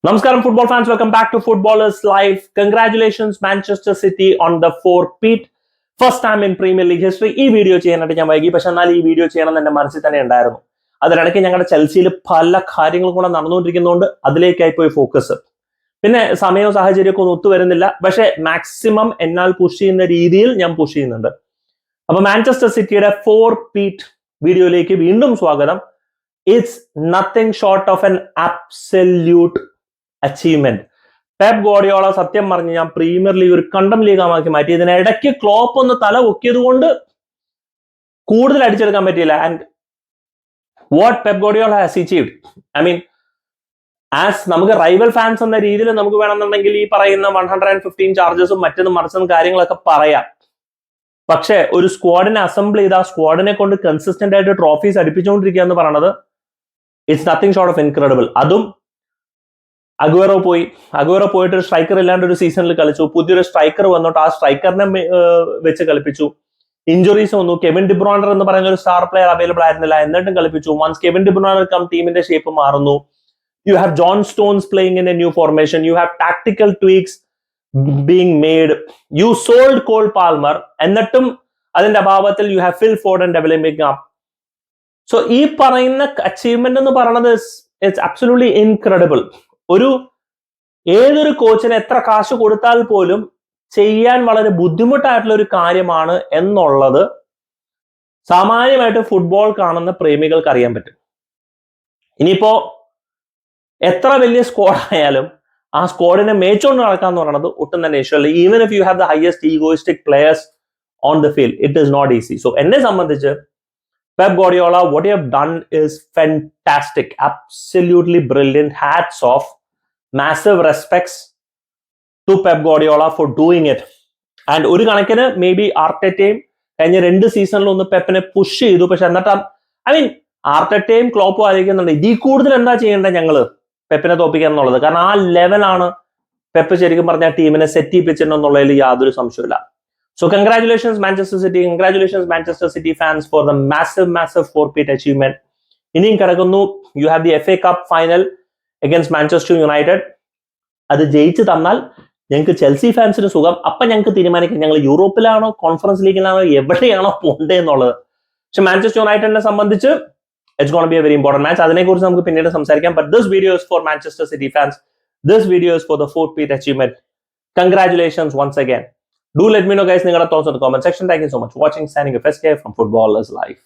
Namaskaram, football fans. Welcome back to Footballers Live. Congratulations, Manchester City on the four-peat. First time in Premier League history. ഈ video ചെയ്യാനായിട്ട് ഞാൻ വൈകി, പക്ഷെ എന്നാൽ ഈ വീഡിയോ ചെയ്യണം എന്ന് എൻ്റെ മനസ്സിൽ തന്നെ ഉണ്ടായിരുന്നു. അതിനിടയ്ക്ക് ഞങ്ങളുടെ ചെൽസിയിൽ പല കാര്യങ്ങൾ കൂടെ നടന്നുകൊണ്ടിരിക്കുന്നതുകൊണ്ട് അതിലേക്കായി പോയി ഫോക്കസ്. പിന്നെ സമയവും സാഹചര്യമൊക്കെ ഒന്നും ഒത്തുവരുന്നില്ല, പക്ഷെ മാക്സിമം എന്നാൽ പുഷ് ചെയ്യുന്ന രീതിയിൽ ഞാൻ പുഷ് ചെയ്യുന്നുണ്ട്. അപ്പൊ മാഞ്ചസ്റ്റർ സിറ്റിയുടെ ഫോർ-പീറ്റ് വീഡിയോയിലേക്ക് വീണ്ടും സ്വാഗതം. It's nothing short of an absolute achievement. Pep Guardiola സത്യം പറഞ്ഞ് ഞാൻ പ്രീമിയർ ലീഗ് ഒരു കണ്ടം ലീഗാക്കി മാറ്റി. ഇതിനിടയ്ക്ക് ക്ലോപ്പ് ഒന്ന് തല പൊക്കിയത് കൊണ്ട് കൂടുതൽ അടിച്ചെടുക്കാൻ പറ്റിയില്ല. And what Pep Guardiola has achieved, I mean as നമുക്ക് റൈവൽ ഫാൻസ് എന്ന രീതിയിൽ നമുക്ക് വേണമെന്നുണ്ടെങ്കിൽ ഈ പറയുന്ന 115 ചാർജസും മറ്റൊന്നും മറിച്ചതും കാര്യങ്ങളൊക്കെ പറയാം. പക്ഷെ ഒരു സ്ക്വാഡിനെ അസംബിൾ ചെയ്ത് ആ സ്ക്വാഡിനെ കൊണ്ട് കൺസിസ്റ്റന്റ് ആയിട്ട് ട്രോഫീസ് അടിപ്പിച്ചുകൊണ്ടിരിക്കുക എന്ന് പറയുന്നത് it's nothing short of incredible. അതും അഗ്വേറോ പോയിട്ട് ഒരു സ്ട്രൈക്കർ ഇല്ലാണ്ട് ഒരു സീസണിൽ കളിച്ചു. പുതിയൊരു സ്ട്രൈക്കർ വന്നിട്ട് ആ സ്ട്രൈക്കറിനെ വെച്ച് കളിപ്പിച്ചു. ഇഞ്ചുറീസ് വന്നു. കെവിൻ ഡിബ്രോയിനർ എന്ന് പറയുന്ന ഒരു സ്റ്റാർ പ്ലെയർ അവൈലബിൾ ആയിരുന്നില്ല, എന്നിട്ടും കളിപ്പിച്ചു. വൺസ് കെവിൻ ഡിബ്രോയിനർ കം ടീമിന്റെ ഷേപ്പ് മാറുന്നു. You have John Stones playing in a new formation. You have tactical tweaks being made. You sold Cole Palmer, എന്നിട്ടും അതിന്റെ അഭാവത്തിൽ you have Phil Foden developing up. So ഈ പറയുന്ന achievement എന്ന് പറയുന്നത് it's absolutely incredible. ഏതൊരു കോച്ചിന് എത്ര കാശ് കൊടുത്താൽ പോലും ചെയ്യാൻ വളരെ ബുദ്ധിമുട്ടായിട്ടുള്ള ഒരു കാര്യമാണ് എന്നുള്ളത് സാമാന്യമായിട്ട് ഫുട്ബോൾ കാണുന്ന പ്രേമികൾക്ക് അറിയാൻ പറ്റും. ഇനിയിപ്പോ എത്ര വലിയ സ്ക്വാഡ് ആയാലും ആ സ്ക്വാഡിനെ മേച്ചോണ്ട് നടക്കാന്ന് പറയുന്നത് ഒട്ടും തന്നെ ഇഷ്ടമല്ല. Even if you have the highest egoistic players on the field, it is not easy. So എന്നെ സംബന്ധിച്ച് Pep Guardiola, what you have done is fantastic, absolutely brilliant. Hats off, massive respects to Pep Guardiola for doing it. And ഒരു കണക്കിന് may be ആർട്ടറ്റയും കഴിഞ്ഞ 2 സീസണിൽ ഒന്ന് പെപ്പിനെ push ചെയ്തു. പക്ഷെ എന്നിട്ട് ഐ മീൻ ആർട്ടറ്റയും ക്ലോപ്പും ആയിരിക്കുന്നുണ്ട് ഇതിൽ കൂടുതൽ എന്താ ചെയ്യേണ്ടത് ഞങ്ങള് പെപ്പിനെ തോപ്പിക്കുക എന്നുള്ളത്. കാരണം ആ ലെവലാണ് പെപ്പ് ശരിക്കും പറഞ്ഞ ടീമിനെ സെറ്റ് ചെയ്യിപ്പിച്ചിട്ടുണ്ടെന്നുള്ളതിൽ യാതൊരു സംശയമില്ല. So congratulations Manchester City, congratulations Manchester City fans for the massive four-peat achievement. ഇനിയും കിടക്കുന്നു, you have the FA Cup final against Manchester United. അത് ജയിച്ചു തന്നാൽ ഞങ്ങൾക്ക് ചെൽസി ഫാൻസിന് സുഖം. അപ്പൊ ഞങ്ങൾക്ക് തീരുമാനിക്കാം ഞങ്ങൾ യൂറോപ്പിലാണോ കോൺഫറൻസ് ലീഗിലാണോ എവിടെയാണോ പോണ്ടേ എന്നുള്ളത്. പക്ഷെ മാഞ്ചസ്റ്റർ യുണൈറ്റഡിനെ സംബന്ധിച്ച് it's gonna B A very important match. അതിനെക്കുറിച്ച് നമുക്ക് പിന്നീട് സംസാരിക്കാം. But this video is for Manchester City fans. This video is for the four-peat achievement. Congratulations once again. Do let me know guys, നിങ്ങളുടെ thoughts in the comment section. Thank you so much for watching. Signing off SK from Footballers Live.